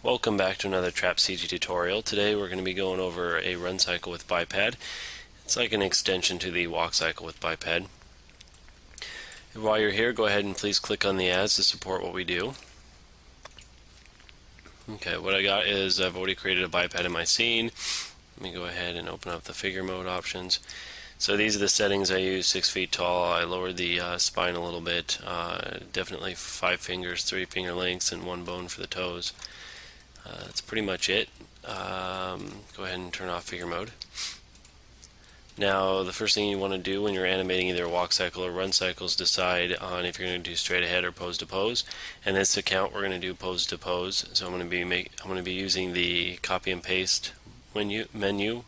Welcome back to another TrapCG tutorial. Today we're going to be going over a run cycle with biped. It's like an extension to the walk cycle with biped. While you're here, go ahead and please click on the ads to support what we do. Okay, what I got is I've already created a biped in my scene. Let me go ahead and open up the figure mode options. So these are the settings I use: 6 feet tall. I lowered the spine a little bit. Definitely 5 fingers, 3 finger lengths, and 1 bone for the toes. That's pretty much it. Go ahead and turn off figure mode. Now, the first thing you want to do when you're animating either a walk cycle or run cycle is decide on if you're going to do straight ahead or pose to pose. In this account, we're going to do pose to pose. So I'm going to be using the copy and paste menu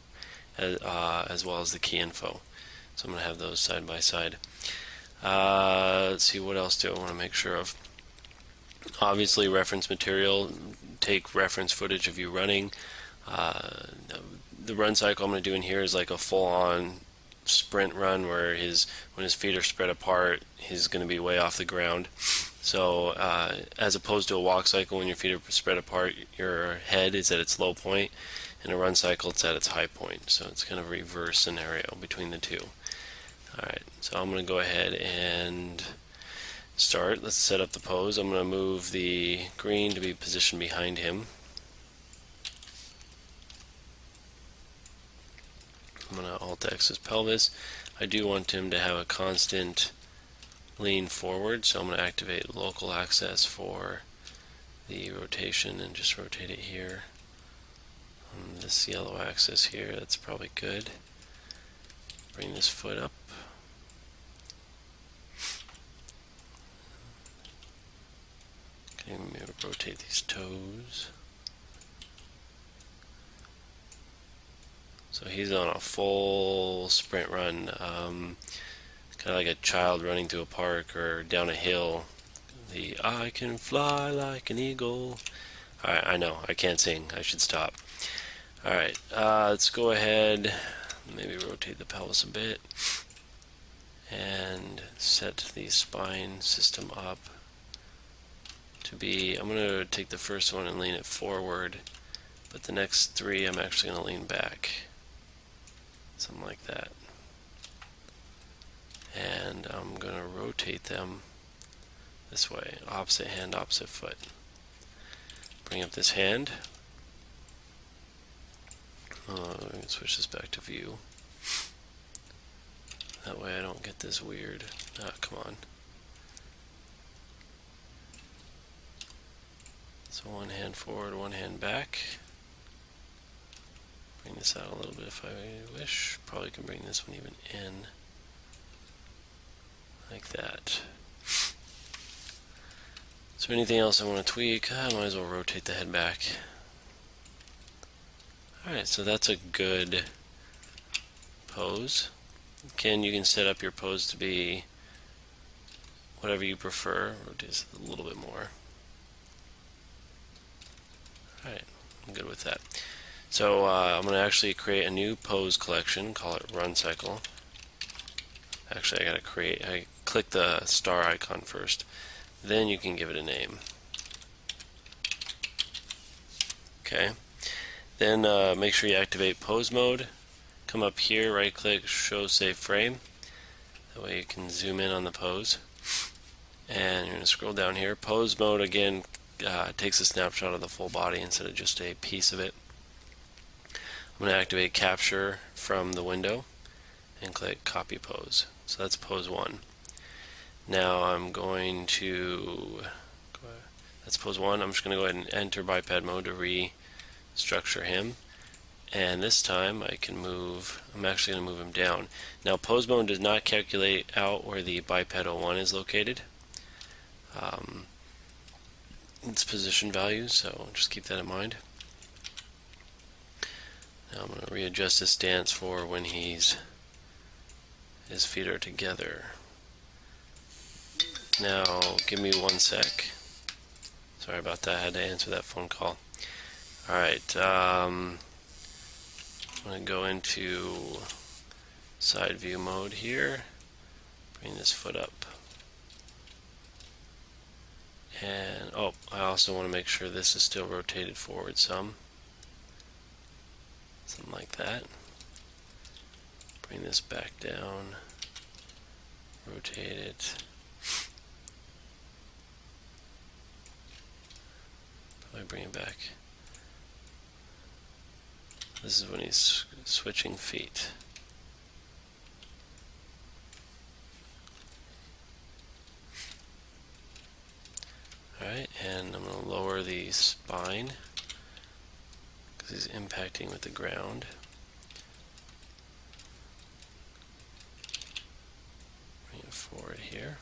as well as the key info. So I'm going to have those side by side. Let's see, what else do I want to make sure of? Obviously, reference material. Take reference footage of you running. The run cycle I'm going to do in here is like a full-on sprint run where when his feet are spread apart, he's going to be way off the ground. So as opposed to a walk cycle, when your feet are spread apart, your head is at its low point. In a run cycle, it's at its high point. So it's kind of a reverse scenario between the two. Alright, so I'm going to go ahead and start. Let's set up the pose. I'm going to move the green to be positioned behind him. I'm going to Alt-X his pelvis. I do want him to have a constant lean forward, so I'm going to activate local access for the rotation and just rotate it here. On this yellow axis here, that's probably good. Bring this foot up. Okay, maybe rotate these toes. So he's on a full sprint run, kind of like a child running through a park or down a hill. The "I can fly like an eagle." Alright, I know, I can't sing, I should stop. Alright, let's go ahead, maybe rotate the pelvis a bit, and set the spine system up to be, I'm going to take the first one and lean it forward, but the next 3 I'm actually going to lean back. Something like that. And I'm going to rotate them this way, opposite hand, opposite foot. Bring up this hand. We can switch this back to view. That way I don't get this weird. Come on. So one hand forward, one hand back. Bring this out a little bit if I wish. Probably can bring this one even in. Like that. Is there anything else I want to tweak? I might as well rotate the head back. Alright, so that's a good pose. Again, you can set up your pose to be whatever you prefer. Rotate this a little bit more. Alright, I'm good with that. So I'm going to actually create a new pose collection, call it Run Cycle. Actually, I click the star icon first, then you can give it a name. Okay, then make sure you activate pose mode. Come up here, right click, show save frame. That way you can zoom in on the pose. And you're going to scroll down here. Pose mode again takes a snapshot of the full body instead of just a piece of it. I'm going to activate capture from the window and click copy pose. So that's pose 1. Now I'm going to, that's pose 1. I'm just going to go ahead and enter biped mode to restructure him. And this time I can move, I'm actually going to move him down. Now pose mode does not calculate out where the bipedal 1 is located. Its position value, so just keep that in mind. Now I'm going to readjust his stance for when his feet are together. Now give me 1 sec. Sorry about that, I had to answer that phone call. Alright, I'm going to go into side view mode here. Bring this foot up. And oh, I also want to make sure this is still rotated forward something like that. Bring this back down, rotate it. Probably bring it back. This is when he's switching feet. Alright, and I'm going to lower the spine because he's impacting with the ground. Bring it forward here.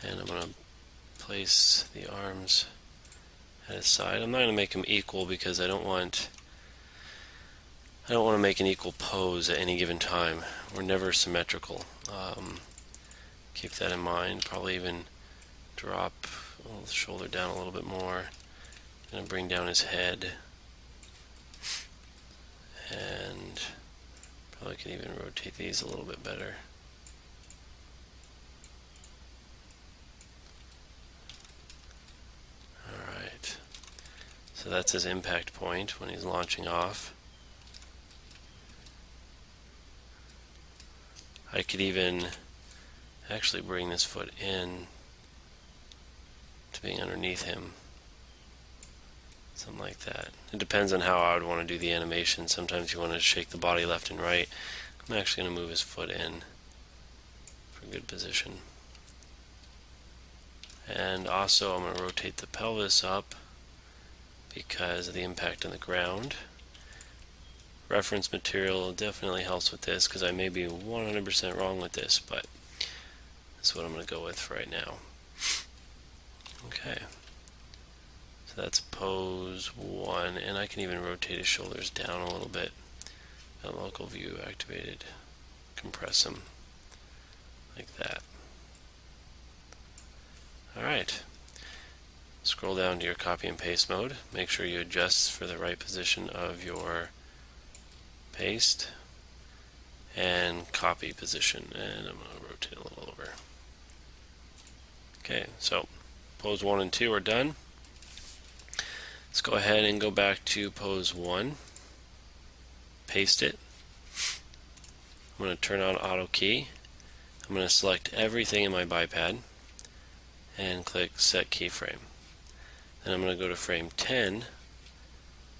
And I'm going to place the arms at his side. I'm not going to make them equal because I don't want to make an equal pose at any given time. We're never symmetrical. Keep that in mind. Probably even drop the shoulder down a little bit more. I'm going to bring down his head. And probably could even rotate these a little bit better. Alright. So that's his impact point when he's launching off. I could even actually bring this foot in to being underneath him. Something like that. It depends on how I would want to do the animation. Sometimes you want to shake the body left and right. I'm actually going to move his foot in for a good position. And also I'm going to rotate the pelvis up because of the impact on the ground. Reference material definitely helps with this because I may be 100% wrong with this, but that's what I'm going to go with for right now. Okay. So that's pose 1, and I can even rotate his shoulders down a little bit. Got local view activated. Compress them like that. Alright. Scroll down to your copy and paste mode. Make sure you adjust for the right position of your paste and copy position, and I'm going to rotate a little over. Okay, so pose 1 and 2 are done. Let's go ahead and go back to pose 1, paste it. I'm going to turn on auto key. I'm going to select everything in my biped and click set keyframe. Then I'm going to go to frame 10,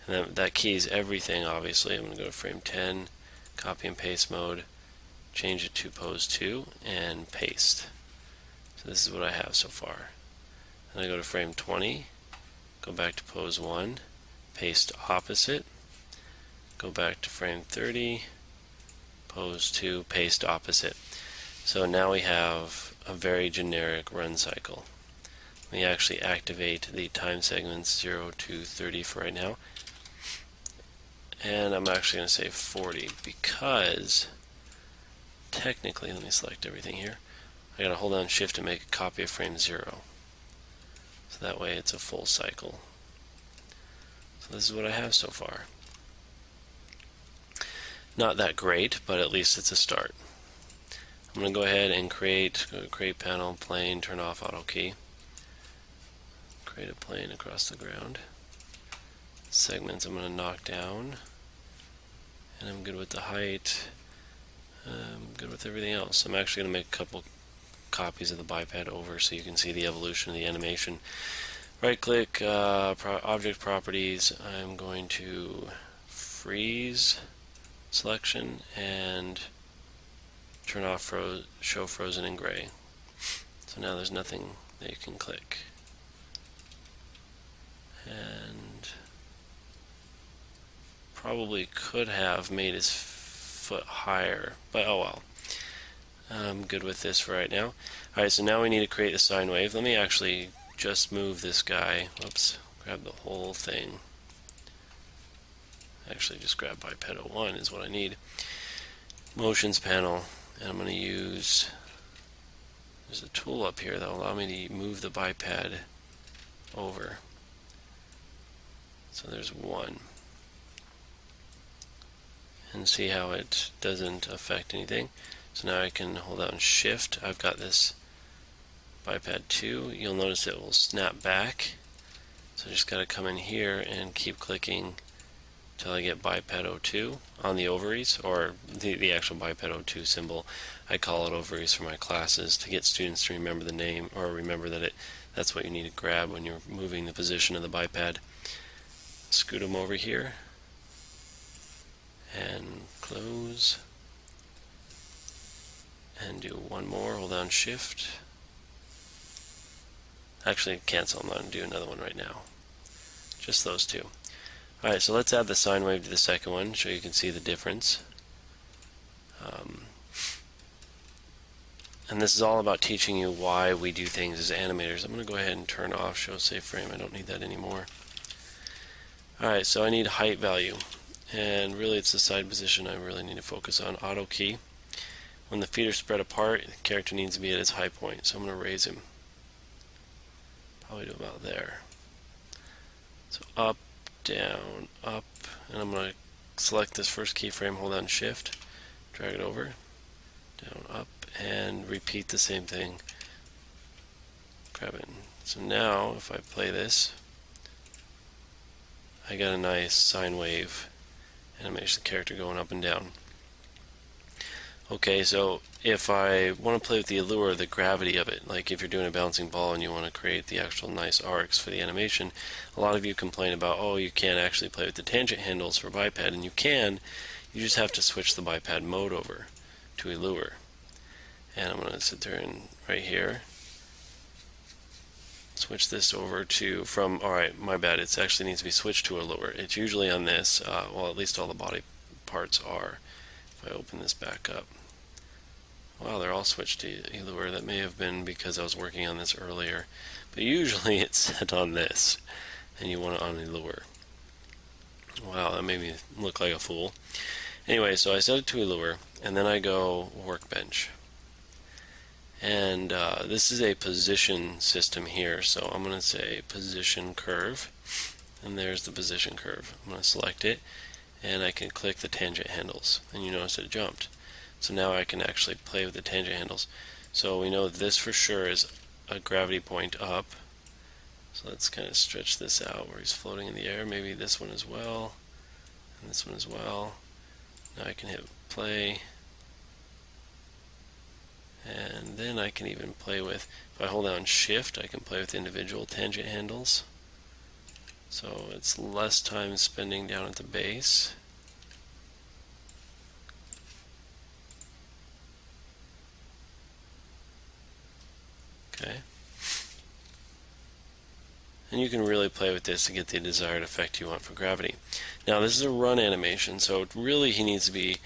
and that key is everything obviously. I'm going to go to frame 10, copy and paste mode, change it to pose 2, and paste. So this is what I have so far. Then I go to frame 20, go back to pose 1, paste opposite, go back to frame 30, pose 2, paste opposite. So now we have a very generic run cycle. We actually activate the time segments 0 to 30 for right now. And I'm actually going to say 40 because technically, let me select everything here. I gotta hold down shift to make a copy of frame 0. So that way it's a full cycle. So this is what I have so far. Not that great, but at least it's a start. I'm going to go ahead and create panel, plane, turn off auto key. Create a plane across the ground. Segments I'm going to knock down. And I'm good with the height. I'm good with everything else. I'm actually going to make a couple copies of the biped over so you can see the evolution of the animation. Right click, object properties. I'm going to freeze selection and turn off show frozen in gray. So now there's nothing that you can click. And probably could have made his foot higher, but oh well. I'm good with this for right now. Alright, so now we need to create the sine wave. Let me actually just move this guy. Oops, grab the whole thing. Actually, just grab biped 1 is what I need. Motions panel, and I'm going to use, there's a tool up here that will allow me to move the biped over. So there's 1. And see how it doesn't affect anything. So now I can hold down shift. I've got this biped 2, you'll notice it will snap back. So I just got to come in here and keep clicking until I get biped 02 on the ovaries, or the actual biped 02 symbol. I call it ovaries for my classes to get students to remember the name, or remember that that's what you need to grab when you're moving the position of the biped. Scoot them over here and close, and do one more. Hold down shift. Actually, cancel. I'm not going to do another one right now. Just those two. Alright, so let's add the sine wave to the second one so you can see the difference. And this is all about teaching you why we do things as animators. I'm going to go ahead and turn off show safe frame. I don't need that anymore. Alright, so I need height value. And really it's the side position I really need to focus on. Auto key. When the feet are spread apart, the character needs to be at his high point. So I'm going to raise him. Probably to about there. So up, down, up, and I'm going to select this first keyframe, hold down shift, drag it over, down, up, and repeat the same thing. Grab it. So now if I play this, I got a nice sine wave animation, the character going up and down. Okay, so if I want to play with the allure, the gravity of it, like if you're doing a bouncing ball and you want to create the actual nice arcs for the animation, a lot of you complain about, oh, you can't actually play with the tangent handles for biped, and you can. You just have to switch the biped mode over to allure. And I'm going to sit there and right here, switch this over to, alright, my bad, it actually needs to be switched to allure. It's usually on this, well, at least all the body parts are. If I open this back up. Wow, they're all switched to allure. That may have been because I was working on this earlier. But usually it's set on this, and you want it on allure. Wow, that made me look like a fool. Anyway, so I set it to allure, and then I go workbench. And this is a position system here, so I'm going to say position curve, and there's the position curve. I'm going to select it, and I can click the tangent handles, and you notice it jumped. So now I can actually play with the tangent handles. So we know this for sure is a gravity point up. So let's kind of stretch this out where he's floating in the air. Maybe this one as well, and this one as well. Now I can hit play. And then I can even play with, if I hold down shift, I can play with individual tangent handles. So it's less time spending down at the base. Okay. And you can really play with this to get the desired effect you want for gravity. Now this is a run animation, so really he needs to be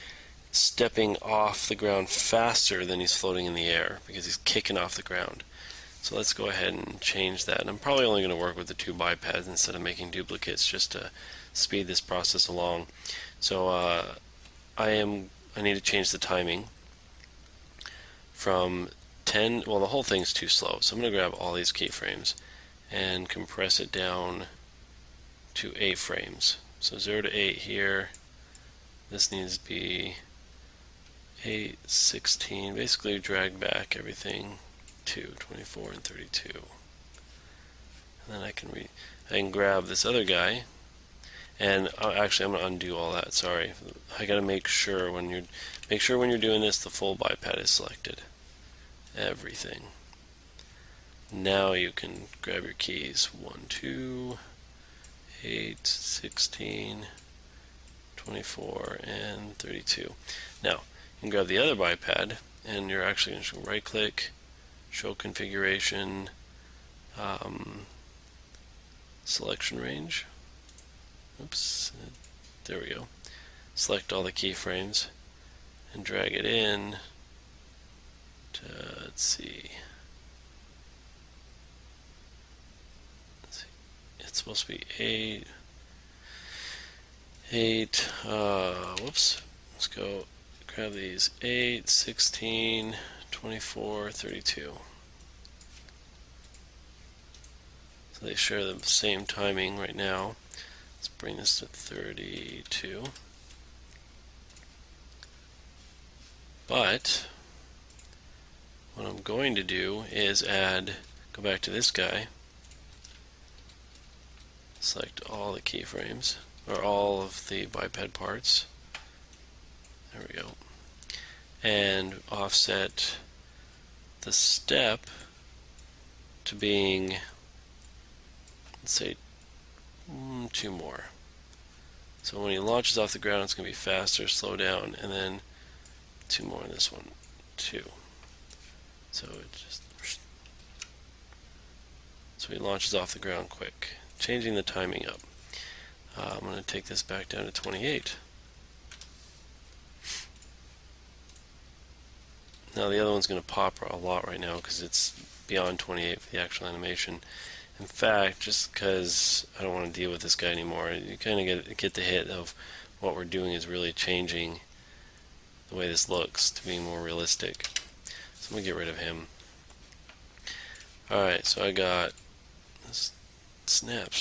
stepping off the ground faster than he's floating in the air because he's kicking off the ground. So let's go ahead and change that. And I'm probably only going to work with the two bipeds instead of making duplicates just to speed this process along. So I need to change the timing from 10, well the whole thing's too slow, so I'm going to grab all these keyframes and compress it down to 8 frames. So 0 to 8 here, this needs to be 8, 16, basically drag back everything to 24 and 32. And then I can grab this other guy, and actually I'm going to undo all that, sorry. I got to make sure when you're doing this the full biped is selected. Everything. Now you can grab your keys 1, 2, 8, 16, 24, and 32. Now you can grab the other biped, and you're actually going to right click, show configuration, selection range. Oops, there we go. Select all the keyframes and drag it in to, let's see, it's supposed to be 8, whoops, let's go grab these 8, 16, 24, 32. So they share the same timing right now. Let's bring this to 32. But what I'm going to do is go back to this guy, select all the keyframes, or all of the biped parts. There we go. And offset the step to being, let's say, 2 more. So when he launches off the ground, it's going to be faster, slow down, and then 2 more on this one, 2. So he launches off the ground quick. Changing the timing up. I'm going to take this back down to 28. Now the other one's going to pop a lot right now because it's beyond 28 for the actual animation. In fact, just because I don't want to deal with this guy anymore, you kind of get the hit of what we're doing is really changing the way this looks to being more realistic. So I'm going to get rid of him. Alright, so I got this snap,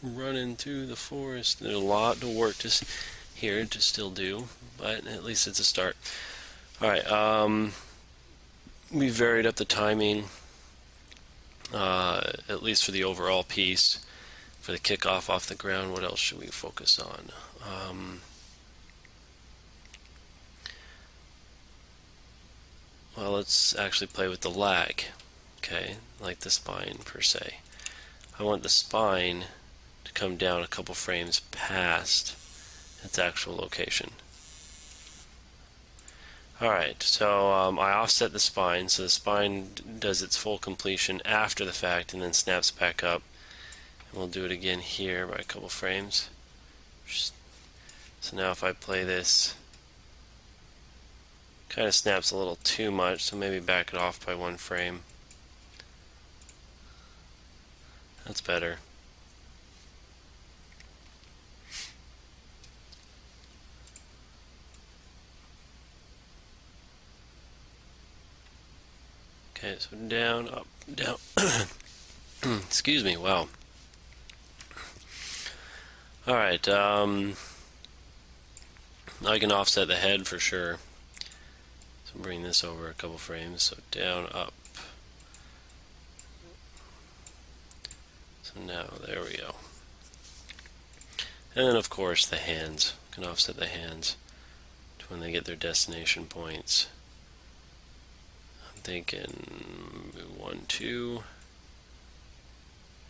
running through the forest. There's a lot to work here to still do, but at least it's a start. Alright, we varied up the timing, at least for the overall piece. For the kickoff off the ground, what else should we focus on? Well, let's actually play with the lag, okay, like the spine per se. I want the spine to come down a couple frames past its actual location. Alright, so I offset the spine, so the spine does its full completion after the fact and then snaps back up. And we'll do it again here by a couple frames. So now if I play this, kind of snaps a little too much, so maybe back it off by 1 frame. That's better. Okay, so down, up, down. Excuse me, wow. Alright, I can offset the head for sure. So bring this over a couple frames, so down, up. So now, there we go. And then of course the hands. Can offset the hands to when they get their destination points. I'm thinking 1, 2,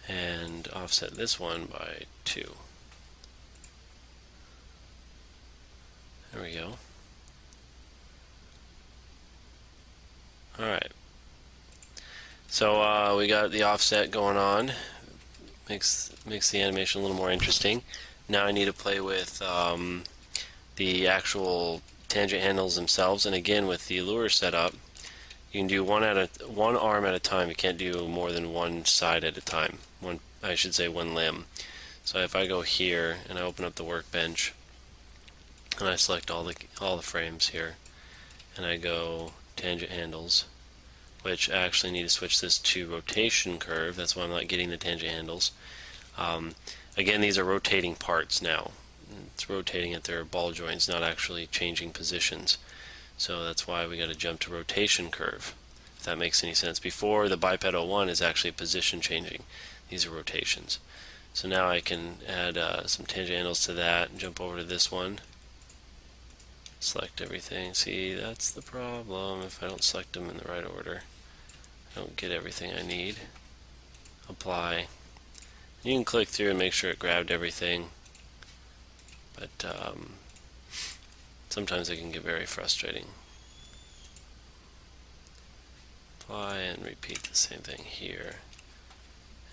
and offset this one by 2. There we go. Alright. So we got the offset going on. Makes the animation a little more interesting. Now I need to play with the actual tangent handles themselves, and again with the lure setup, you can do one arm at a time. You can't do more than one side at a time. I should say one limb. So if I go here and I open up the workbench and I select all the frames here, and I go tangent handles, which I actually need to switch this to rotation curve. That's why I'm not getting the tangent handles. Again, these are rotating parts now. It's rotating at their ball joints, not actually changing positions. So that's why we got to jump to rotation curve, if that makes any sense. Before, the biped 01 is actually position changing. These are rotations. So now I can add some tangent handles to that and jump over to this one. Select everything. See, that's the problem. If I don't select them in the right order, I don't get everything I need. Apply. You can click through and make sure it grabbed everything, but sometimes it can get very frustrating. Apply and repeat the same thing here.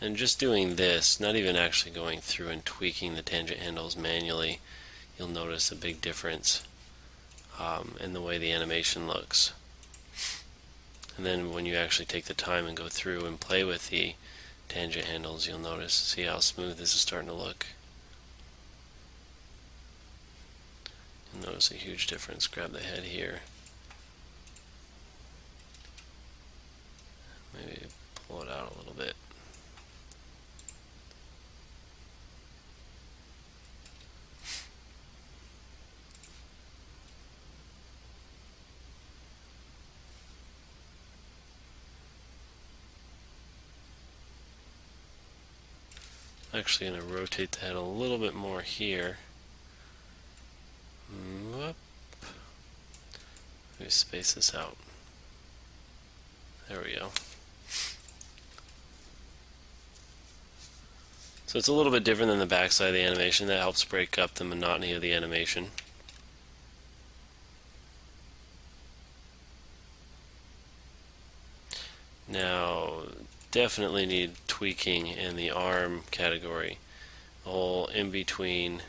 And just doing this, not even actually going through and tweaking the tangent handles manually, you'll notice a big difference in the way the animation looks. And then when you actually take the time and go through and play with the tangent handles, you'll notice, see how smooth this is starting to look. You'll notice a huge difference. Grab the head here. Maybe pull it out a little bit. I'm actually going to rotate the head a little bit more here. Whoop. Let me space this out. There we go. So it's a little bit different than the backside of the animation. That helps break up the monotony of the animation. Now, definitely need tweaking in the arm category. The whole in between.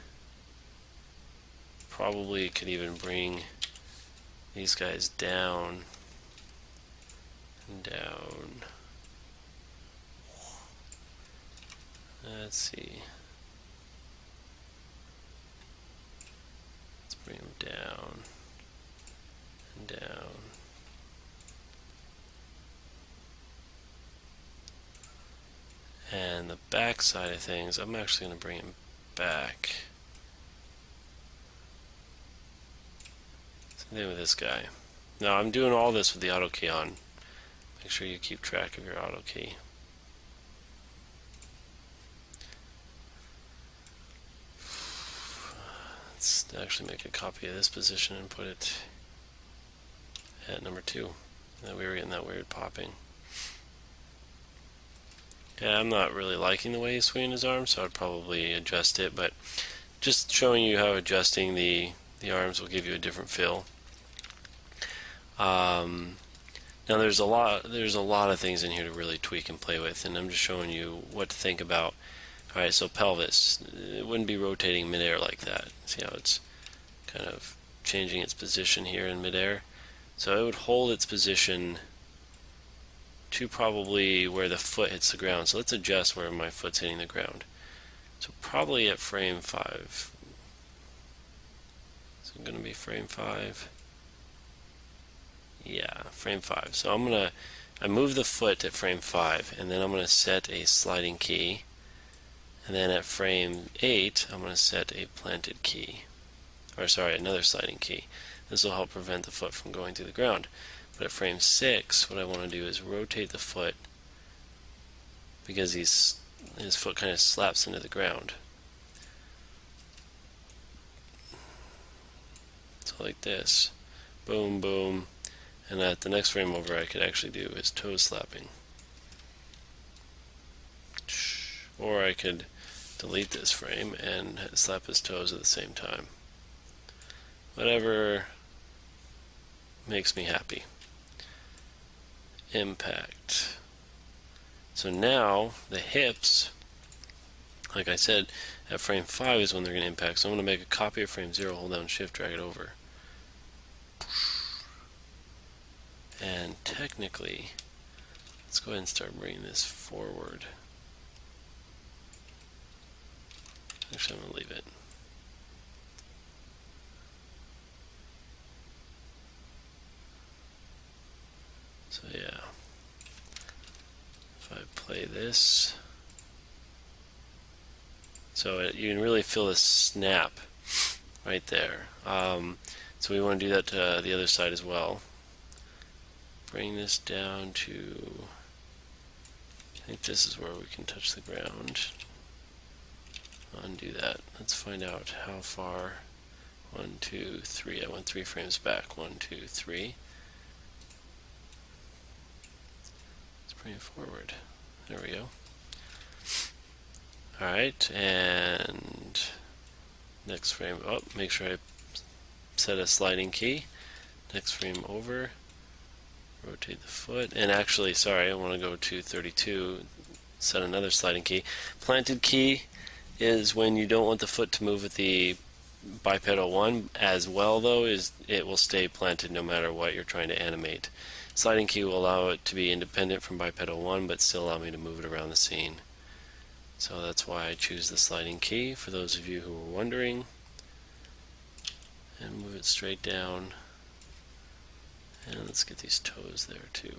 Probably could even bring these guys down and down. Let's see. Let's bring them down and down. And the back side of things, I'm actually going to bring him back. Same thing with this guy. Now I'm doing all this with the auto key on. Make sure you keep track of your auto key. Let's actually make a copy of this position and put it at number 2. That we were getting that weird popping. Yeah, I'm not really liking the way he's swinging his arms, so I'd probably adjust it, but just showing you how adjusting the arms will give you a different feel. Now there's a lot of things in here to really tweak and play with, and I'm just showing you what to think about. Alright, so pelvis, it wouldn't be rotating midair like that. See how it's kind of changing its position here in midair? So it would hold its position to probably where the foot hits the ground. So let's adjust where my foot's hitting the ground. So probably at frame 5. So I'm going to be frame 5. Yeah, frame 5. So I move the foot at frame 5, and then I'm going to set a sliding key. And then at frame 8, I'm going to set a planted key. Or sorry, another sliding key. This will help prevent the foot from going through the ground. But at frame 6, what I want to do is rotate the foot because his foot kind of slaps into the ground. So like this. Boom, boom. And at the next frame over, I could actually do his toe slapping. Or I could delete this frame and slap his toes at the same time. Whatever makes me happy. Impact. So now the hips, like I said, at frame 5 is when they're going to impact. So I'm going to make a copy of frame 0, hold down shift, drag it over. And technically, let's go ahead and start bringing this forward. Actually, I'm going to leave it. So yeah, if I play this, so you can really feel the snap right there. So we want to do that to the other side as well. Bring this down to, I think this is where we can touch the ground. Undo that. Let's find out how far. 1, 2, 3. I went 3 frames back. 1, 2, 3. Let's bring it forward. There we go. Alright, and next frame up. Make sure I set a sliding key. Next frame over. Rotate the foot. And actually, sorry, I want to go to 32. Set another sliding key. Planted key is when you don't want the foot to move with the bipedal 1 as well, though, is it will stay planted no matter what you're trying to animate. Sliding key will allow it to be independent from bipedal 1 but still allow me to move it around the scene. So that's why I choose the sliding key, for those of you who were wondering. And move it straight down. And let's get these toes there too.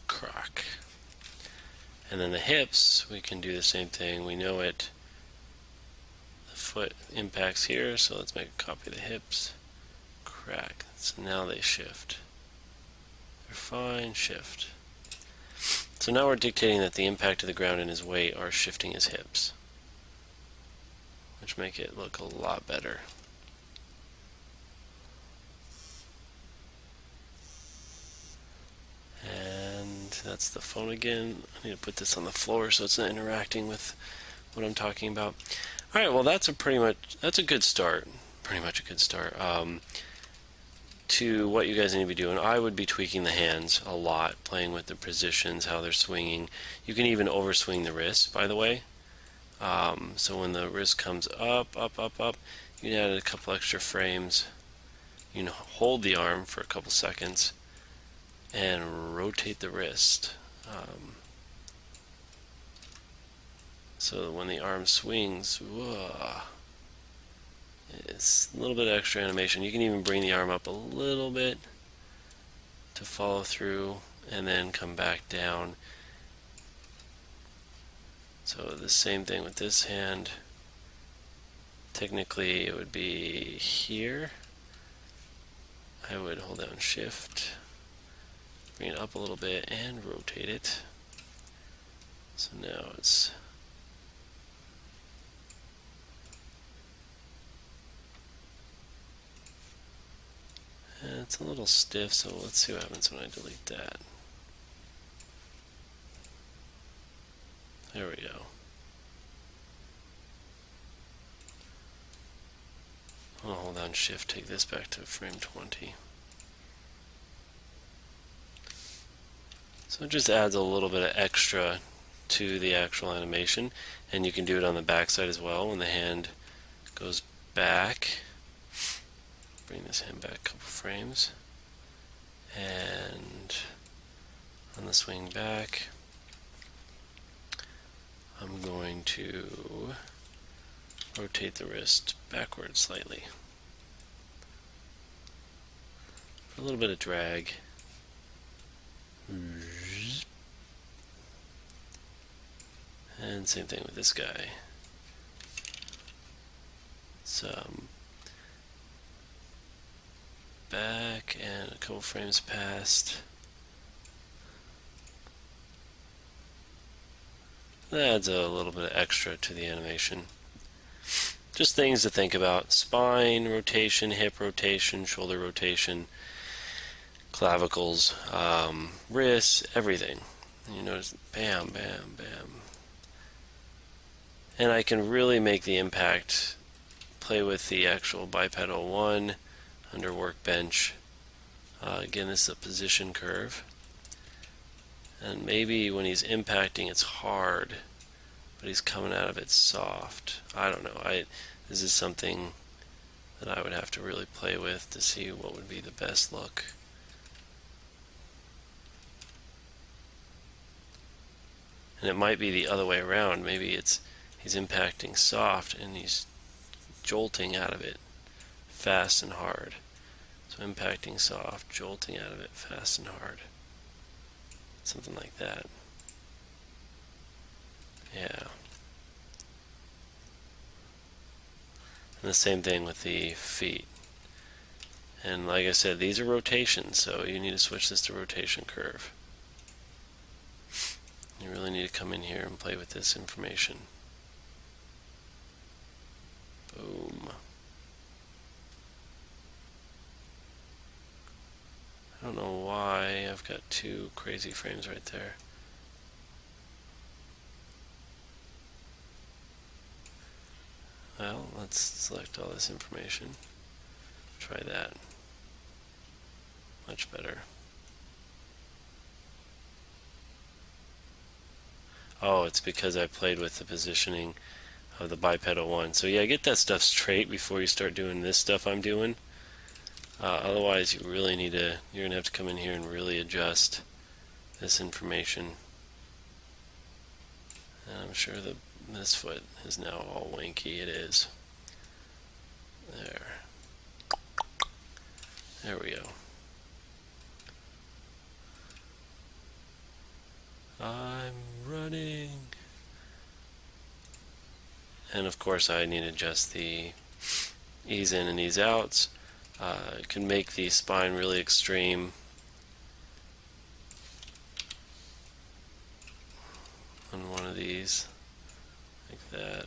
Croc. And then the hips, we can do the same thing. We know it. The foot impacts here, so let's make a copy of the hips. Crack. So now they shift. They're fine, shift. So now we're dictating that the impact of the ground and his weight are shifting his hips, which make it look a lot better. And that's the phone again. I need to put this on the floor so it's not interacting with what I'm talking about. All right, well that's a good start. Pretty much a good start. To what you guys need to be doing, I would be tweaking the hands a lot, playing with the positions, how they're swinging. You can even overswing the wrist, by the way. So when the wrist comes up, up, up, up, you can add a couple extra frames. You can hold the arm for a couple seconds and rotate the wrist. So when the arm swings, whoa, it's a little bit extra animation. You can even bring the arm up a little bit to follow through and then come back down. So the same thing with this hand. Technically it would be here. I would hold down shift, bring it up a little bit and rotate it. So now it's a little stiff, so let's see what happens when I delete that. There we go. I'll hold down shift, take this back to frame 20. So it just adds a little bit of extra to the actual animation, and you can do it on the back side as well. When the hand goes back, bring this hand back a couple frames, and on the swing back I'm going to rotate the wrist backwards slightly for a little bit of drag. And same thing with this guy. Some back and a couple frames past. That adds a little bit of extra to the animation. Just things to think about: spine rotation, hip rotation, shoulder rotation, clavicles, wrists, everything. You notice, bam, bam, bam. And I can really make the impact, play with the actual bipedal 1 under workbench. Again, this is a position curve. And maybe when he's impacting it's hard, but he's coming out of it soft. I don't know. This is something that I would have to really play with to see what would be the best look. And it might be the other way around. Maybe he's impacting soft and he's jolting out of it fast and hard. So impacting soft, jolting out of it fast and hard. Something like that. Yeah. And the same thing with the feet. And like I said, these are rotations, so you need to switch this to rotation curve. You really need to come in here and play with this information. Boom. I don't know why I've got two crazy frames right there. Well, let's select all this information. Try that. Much better. Oh, it's because I played with the positioning of the bipedal 1. So yeah, get that stuff straight before you start doing this stuff I'm doing. Otherwise, you really need to, you're going to have to come in here and really adjust this information. And I'm sure this foot is now all wanky. It is. There we go. I'm running. And of course I need to adjust the ease in and ease outs. It can make the spine really extreme. on one of these, like that.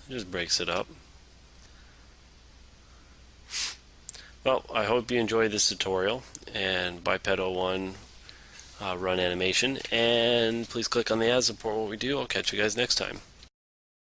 It just breaks it up. Well, I hope you enjoyed this tutorial and Biped01 run animation, and please click on the ads support what we do. I'll catch you guys next time.